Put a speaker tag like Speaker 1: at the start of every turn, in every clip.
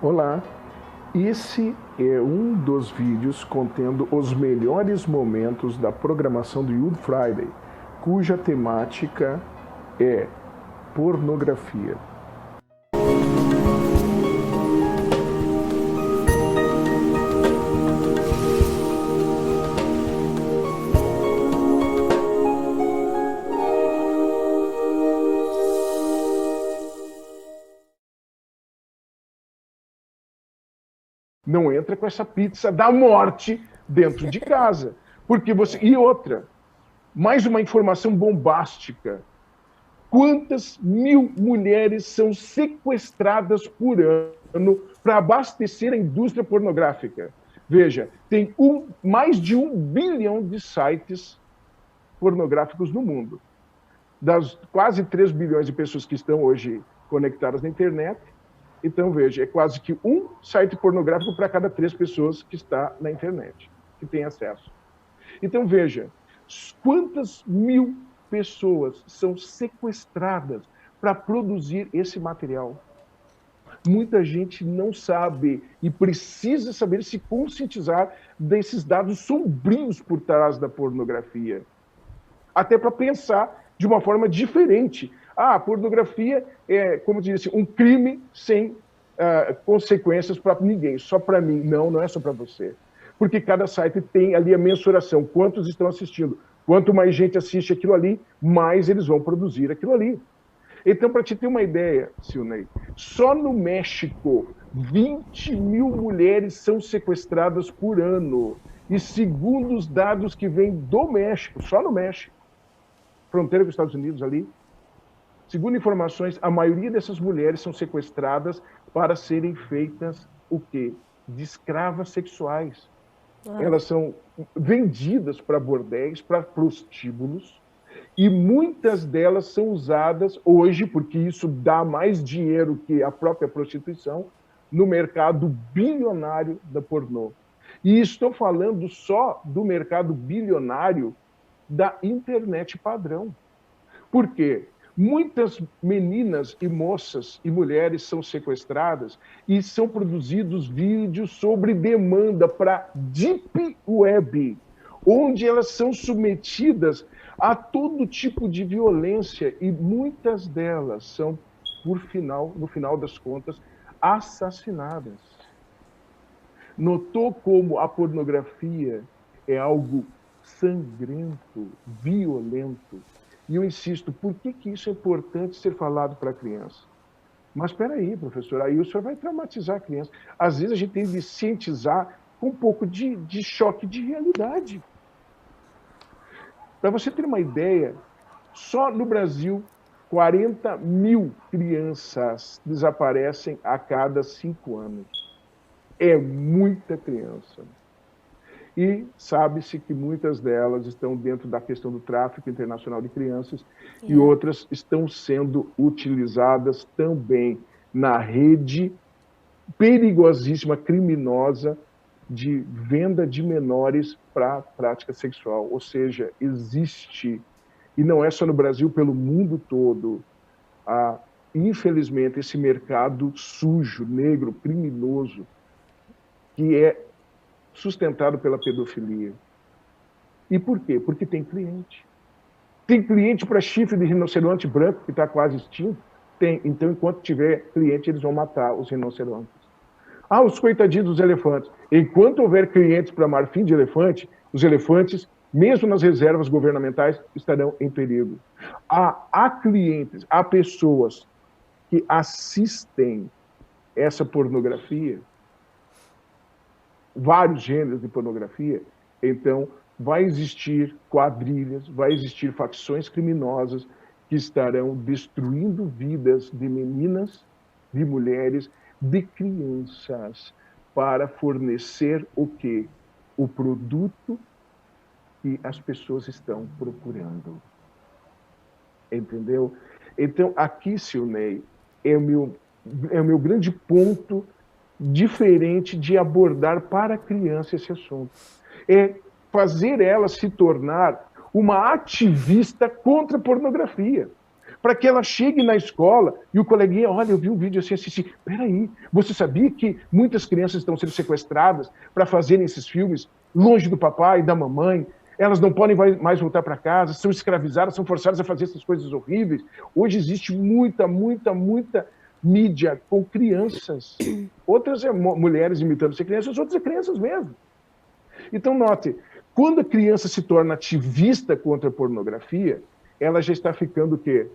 Speaker 1: Olá, esse é um dos vídeos contendo os melhores momentos da programação do Youth Friday, cuja temática é pornografia. Não entra com essa pizza da morte dentro de casa. Porque você. E outra, mais uma informação bombástica. Quantas mil mulheres são sequestradas por ano para abastecer a indústria pornográfica? Veja, tem mais de 1 bilhão de sites pornográficos no mundo. Das quase 3 bilhões de pessoas que estão hoje conectadas na internet, então, veja, é quase que um site pornográfico para cada 3 pessoas que está na internet, que tem acesso. Então, veja, quantas mil pessoas são sequestradas para produzir esse material. Muita gente não sabe e precisa saber se conscientizar desses dados sombrios por trás da pornografia. Até para pensar de uma forma diferente. A pornografia é, como diz assim, um crime sem consequências para ninguém, só para mim. Não, não é só para você. Porque cada site tem ali a mensuração, quantos estão assistindo. Quanto mais gente assiste aquilo ali, mais eles vão produzir aquilo ali. Então, para te ter uma ideia, Silnei, só no México, 20 mil mulheres são sequestradas por ano. E segundo os dados que vêm do México, só no México, fronteira com os Estados Unidos ali, segundo informações, a maioria dessas mulheres são sequestradas para serem feitas o quê? De escravas sexuais. Elas são vendidas para bordéis, para prostíbulos, e muitas delas são usadas hoje, porque isso dá mais dinheiro que a própria prostituição, no mercado bilionário da pornô. E estou falando só do mercado bilionário da internet padrão. Por quê? Muitas meninas e moças e mulheres são sequestradas e são produzidos vídeos sobre demanda para Deep Web, onde elas são submetidas a todo tipo de violência e muitas delas são, no final das contas, assassinadas. Notou como a pornografia é algo sangrento, violento? E eu insisto, por que isso é importante ser falado para a criança? Mas espera aí, professor, aí o senhor vai traumatizar a criança. Às vezes a gente tem de cientizar com um pouco de choque de realidade. Para você ter uma ideia, só no Brasil, 40 mil crianças desaparecem a cada 5 anos. É muita criança. E sabe-se que muitas delas estão dentro da questão do tráfico internacional de crianças e outras estão sendo utilizadas também na rede perigosíssima, criminosa, de venda de menores para prática sexual. Ou seja, existe, e não é só no Brasil, pelo mundo todo, infelizmente, esse mercado sujo, negro, criminoso, que é sustentado pela pedofilia. E por quê? Porque tem cliente. Tem cliente para chifre de rinoceronte branco, que está quase extinto? Tem. Então, enquanto tiver cliente, eles vão matar os rinocerontes. Os coitadinhos dos elefantes. Enquanto houver clientes para marfim de elefante, os elefantes, mesmo nas reservas governamentais, estarão em perigo. Há clientes, há pessoas que assistem essa pornografia, vários gêneros de pornografia, então vai existir quadrilhas, vai existir facções criminosas que estarão destruindo vidas de meninas, de mulheres, de crianças, para fornecer o quê? O produto que as pessoas estão procurando. Entendeu? Então, aqui, Silnei, é o meu grande ponto diferente de abordar para a criança esse assunto. É fazer ela se tornar uma ativista contra a pornografia. para que ela chegue na escola e o coleguinha, olha, eu vi um vídeo assim, peraí, você sabia que muitas crianças estão sendo sequestradas para fazerem esses filmes longe do papai e da mamãe? Elas não podem mais voltar para casa, são escravizadas, são forçadas a fazer essas coisas horríveis. Hoje existe muita mídia com crianças. Outras é mulheres imitando ser crianças, outras é crianças mesmo. Então, note, quando a criança se torna ativista contra a pornografia, ela já está ficando o quê?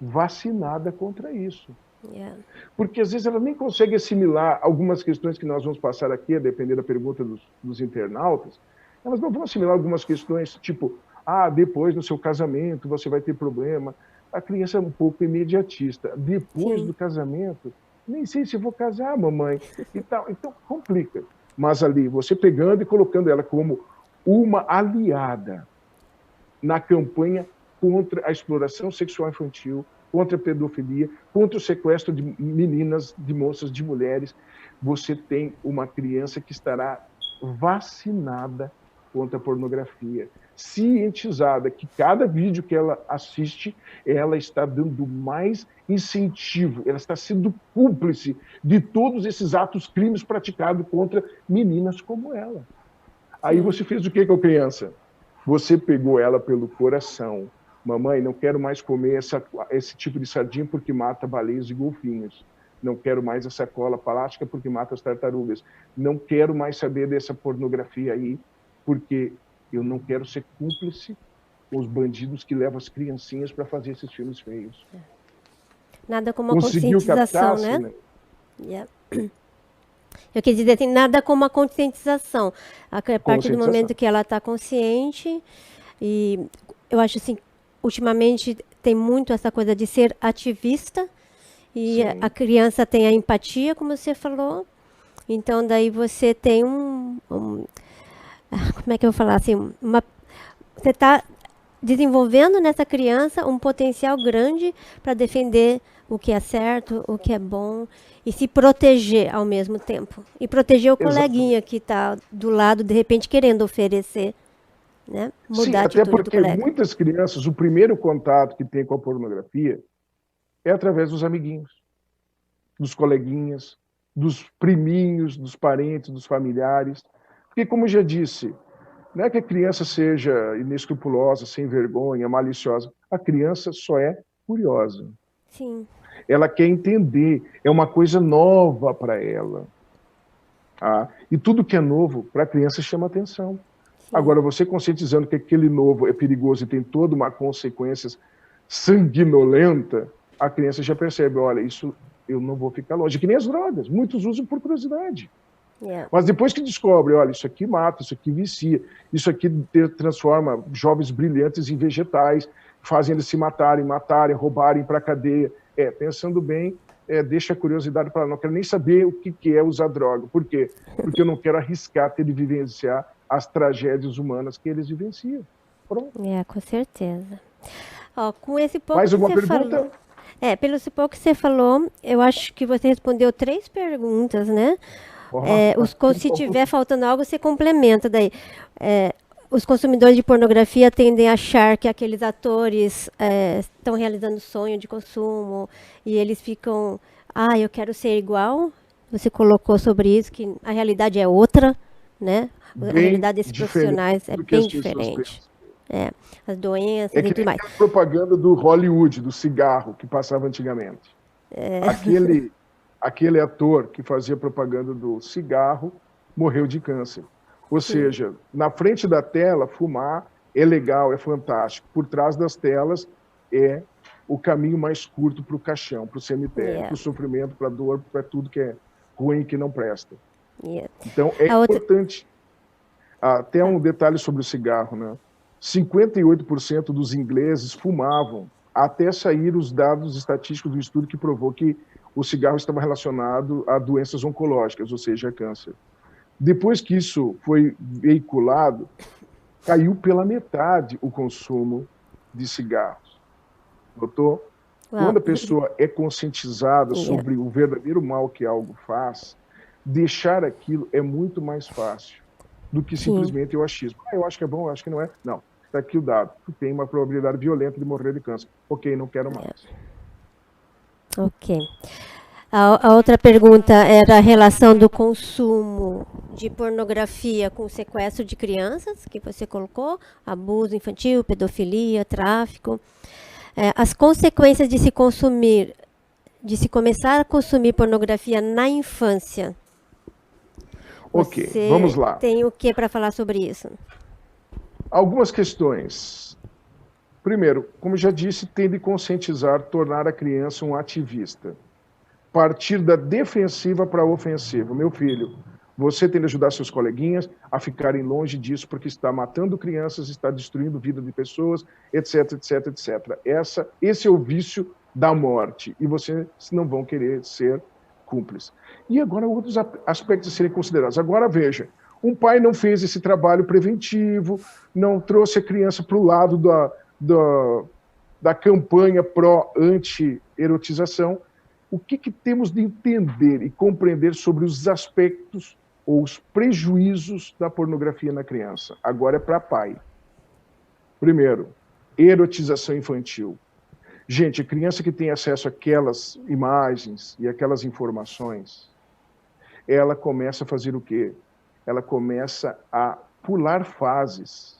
Speaker 1: Vacinada contra isso.
Speaker 2: Yeah.
Speaker 1: Porque às vezes ela nem consegue assimilar algumas questões que nós vamos passar aqui, a depender da pergunta dos internautas, elas não vão assimilar algumas questões, tipo, depois do seu casamento você vai ter problema. A criança é um pouco imediatista. Depois do casamento, nem sei se vou casar, mamãe. E tal. Então, complica. Mas ali, você pegando e colocando ela como uma aliada na campanha contra a exploração sexual infantil, contra a pedofilia, contra o sequestro de meninas, de moças, de mulheres, você tem uma criança que estará vacinada contra a pornografia, cientizada que cada vídeo que ela assiste, ela está dando mais incentivo, ela está sendo cúmplice de todos esses atos, crimes praticados contra meninas como ela. Aí você fez o que com a criança? Você pegou ela pelo coração. Mamãe, não quero mais comer esse tipo de sardinha porque mata baleias e golfinhos. Não quero mais essa cola plástica porque mata as tartarugas. Não quero mais saber dessa pornografia aí, porque eu não quero ser cúmplice com os bandidos que levam as criancinhas para fazer esses filmes feios.
Speaker 2: Nada como a conscientização, né? Yeah. Eu quis dizer, tem nada como a conscientização. A partir do momento que ela está consciente, e eu acho assim, ultimamente tem muito essa coisa de ser ativista, e a criança tem a empatia, como você falou. Então, daí você tem como é que eu vou falar assim? Você está desenvolvendo nessa criança um potencial grande para defender o que é certo, o que é bom, e se proteger ao mesmo tempo. E proteger o coleguinha que está do lado, de repente, querendo oferecer, né? Mudar a atitude do colega.
Speaker 1: Até porque muitas crianças, o primeiro contato que tem com a pornografia é através dos amiguinhos, dos coleguinhas, dos priminhos, dos parentes, dos familiares. Porque, como eu já disse, não é que a criança seja inescrupulosa, sem vergonha, maliciosa. A criança só é curiosa.
Speaker 2: Sim.
Speaker 1: Ela quer entender, é uma coisa nova para ela. E tudo que é novo, para a criança, chama atenção. Sim. Agora, você conscientizando que aquele novo é perigoso e tem toda uma consequência sanguinolenta, a criança já percebe, olha, isso eu não vou ficar longe. Que nem as drogas, muitos usam por curiosidade. Mas depois que descobre, olha, isso aqui mata, isso aqui vicia, isso aqui transforma jovens brilhantes em vegetais, fazem eles se matarem, roubarem para a cadeia. Pensando bem, deixa a curiosidade para lá. Não quero nem saber o que é usar droga. Por quê? Porque eu não quero arriscar ter de vivenciar as tragédias humanas que eles vivenciam. Pronto.
Speaker 2: Com certeza. Com esse pouco
Speaker 1: mais alguma
Speaker 2: que você
Speaker 1: pergunta?
Speaker 2: Falou, pelo pouco que você falou, eu acho que você respondeu 3 perguntas, né? Se tiver faltando algo, você complementa daí. Os consumidores de pornografia tendem a achar que aqueles atores estão realizando sonho de consumo e eles ficam, eu quero ser igual. Você colocou sobre isso, que a realidade é outra, né? A realidade desses profissionais é bem diferente. As doenças e tudo mais.
Speaker 1: A propaganda do Hollywood, do cigarro, que passava antigamente. Aquele ator que fazia propaganda do cigarro morreu de câncer. Ou seja, na frente da tela, fumar é legal, é fantástico. Por trás das telas é o caminho mais curto para o caixão, para o cemitério, para o sofrimento, para a dor, para tudo que é ruim e que não presta. Então, é importante. Até um detalhe sobre o cigarro, né? 58% dos ingleses fumavam, até sair os dados estatísticos do estudo que provou que o cigarro estava relacionado a doenças oncológicas, ou seja, a câncer. Depois que isso foi veiculado, caiu pela metade o consumo de cigarros. Notou? Quando a pessoa é conscientizada sobre o verdadeiro mal que algo faz, deixar aquilo é muito mais fácil do que simplesmente o achismo. Eu acho que é bom, eu acho que não é. Não. está aqui o dado, tu tem uma probabilidade violenta de morrer de câncer. Ok, não quero mais.
Speaker 2: Ok. A outra pergunta era a relação do consumo de pornografia com sequestro de crianças, que você colocou, abuso infantil, pedofilia, tráfico. As consequências de se começar a consumir pornografia na infância.
Speaker 1: Ok, vamos lá.
Speaker 2: Tem o que para falar sobre isso?
Speaker 1: Algumas questões. Primeiro, como já disse, tem de conscientizar, tornar a criança um ativista. Partir da defensiva para a ofensiva. Meu filho, você tem de ajudar seus coleguinhas a ficarem longe disso, porque está matando crianças, está destruindo a vida de pessoas, etc, etc, etc. Esse é o vício da morte, e vocês não vão querer ser cúmplices. E agora, outros aspectos a serem considerados. Agora, veja, um pai não fez esse trabalho preventivo, não trouxe a criança para o lado da campanha pró-anti-erotização. O que temos de entender e compreender sobre os aspectos ou os prejuízos da pornografia na criança? Agora é para pai. Primeiro, erotização infantil. Gente, a criança que tem acesso àquelas imagens e aquelas informações, ela começa a fazer o quê? Ela começa a pular fases.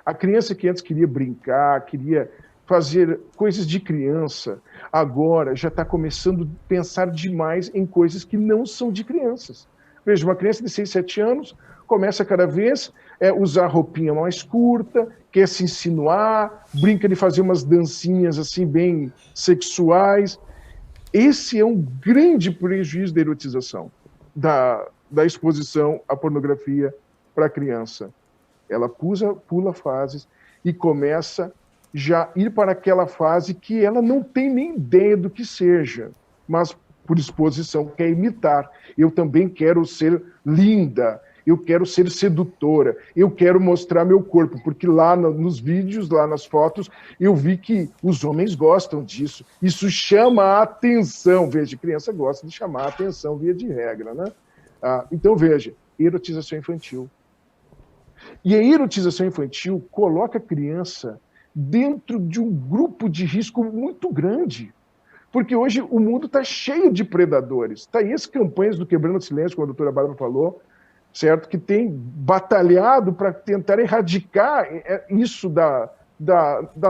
Speaker 1: A criança que antes queria brincar, queria fazer coisas de criança, agora já está começando a pensar demais em coisas que não são de crianças. Veja, uma criança de 6, 7 anos começa cada vez a usar roupinha mais curta, quer se insinuar, brinca de fazer umas dancinhas assim bem sexuais. Esse é um grande prejuízo da erotização, da exposição à pornografia para a criança. Ela pula fases e começa já ir para aquela fase que ela não tem nem ideia do que seja, mas por exposição quer imitar. Eu também quero ser linda, eu quero ser sedutora, eu quero mostrar meu corpo, porque lá nos vídeos, lá nas fotos, eu vi que os homens gostam disso. Isso chama a atenção. Veja, criança gosta de chamar a atenção via de regra, né? Então, veja, erotização infantil. E a erotização infantil coloca a criança dentro de um grupo de risco muito grande. Porque hoje o mundo está cheio de predadores. Está aí as campanhas do Quebrando o Silêncio, como a doutora Bárbara falou, certo? Que tem batalhado para tentar erradicar isso da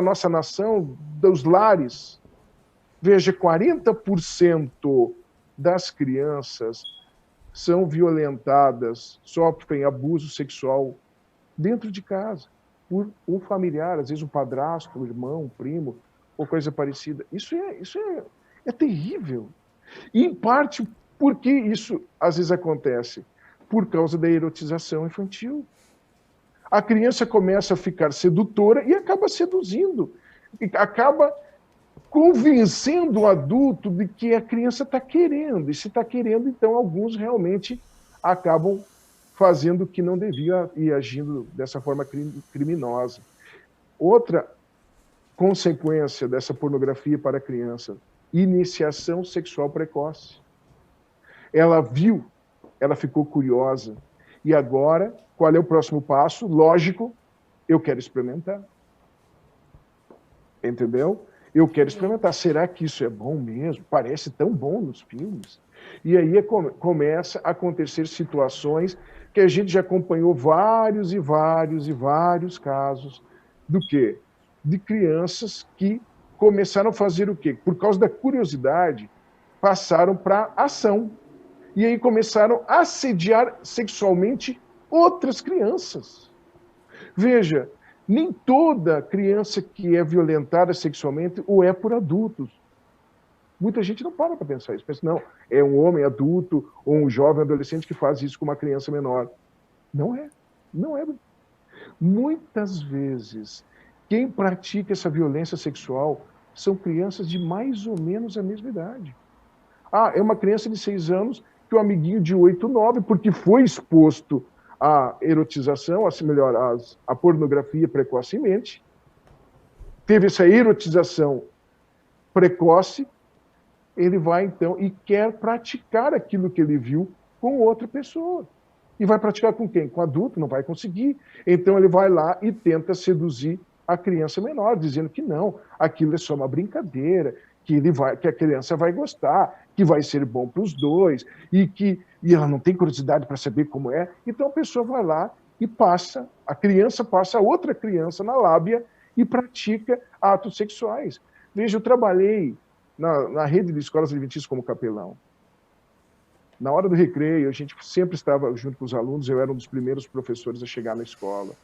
Speaker 1: nossa nação, dos lares. Veja, 40% das crianças são violentadas, sofrem abuso sexual dentro de casa, por um familiar, às vezes um padrasto, um irmão, um primo, ou coisa parecida. Isso é terrível. E, em parte, por que isso às vezes acontece? Por causa da erotização infantil. A criança começa a ficar sedutora e acaba seduzindo, acaba convencendo o adulto de que a criança está querendo. E se está querendo, então alguns realmente acabam fazendo o que não devia e agindo dessa forma criminosa. Outra consequência dessa pornografia para a criança, iniciação sexual precoce. Ela viu, ela ficou curiosa, e agora, qual é o próximo passo? Lógico, eu quero experimentar. Entendeu? Eu quero experimentar. Será que isso é bom mesmo? Parece tão bom nos filmes. E aí começa a acontecer situações que a gente já acompanhou vários e vários e vários casos do quê? De crianças que começaram a fazer o quê? Por causa da curiosidade, passaram para ação. E aí começaram a assediar sexualmente outras crianças. Veja, nem toda criança que é violentada sexualmente ou é por adultos. Muita gente não para pensar isso. Pensa, não, é um homem adulto ou um jovem adolescente que faz isso com uma criança menor. Não é. Não é. Muitas vezes, quem pratica essa violência sexual são crianças de mais ou menos a mesma idade. É uma criança de 6 anos que o amiguinho de 8, 9, porque foi exposto à erotização, à pornografia precocemente, teve essa erotização precoce, ele vai, então, e quer praticar aquilo que ele viu com outra pessoa. E vai praticar com quem? Com adulto, não vai conseguir. Então ele vai lá e tenta seduzir a criança menor, dizendo que não, aquilo é só uma brincadeira, que a criança vai gostar, que vai ser bom para os dois, e ela não tem curiosidade para saber como é. Então a pessoa vai lá e a criança passa a outra criança na lábia e pratica atos sexuais. Veja, eu trabalhei na rede de escolas adventistas como capelão. Na hora do recreio, a gente sempre estava junto com os alunos, eu era um dos primeiros professores a chegar na escola.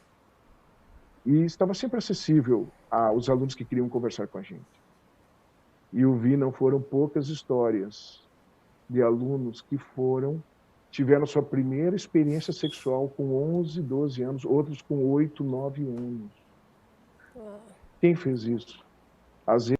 Speaker 1: E estava sempre acessível aos alunos que queriam conversar com a gente. E eu vi, não foram poucas histórias de alunos que tiveram sua primeira experiência sexual com 11, 12 anos, outros com 8, 9 anos. Quem fez isso? Às vezes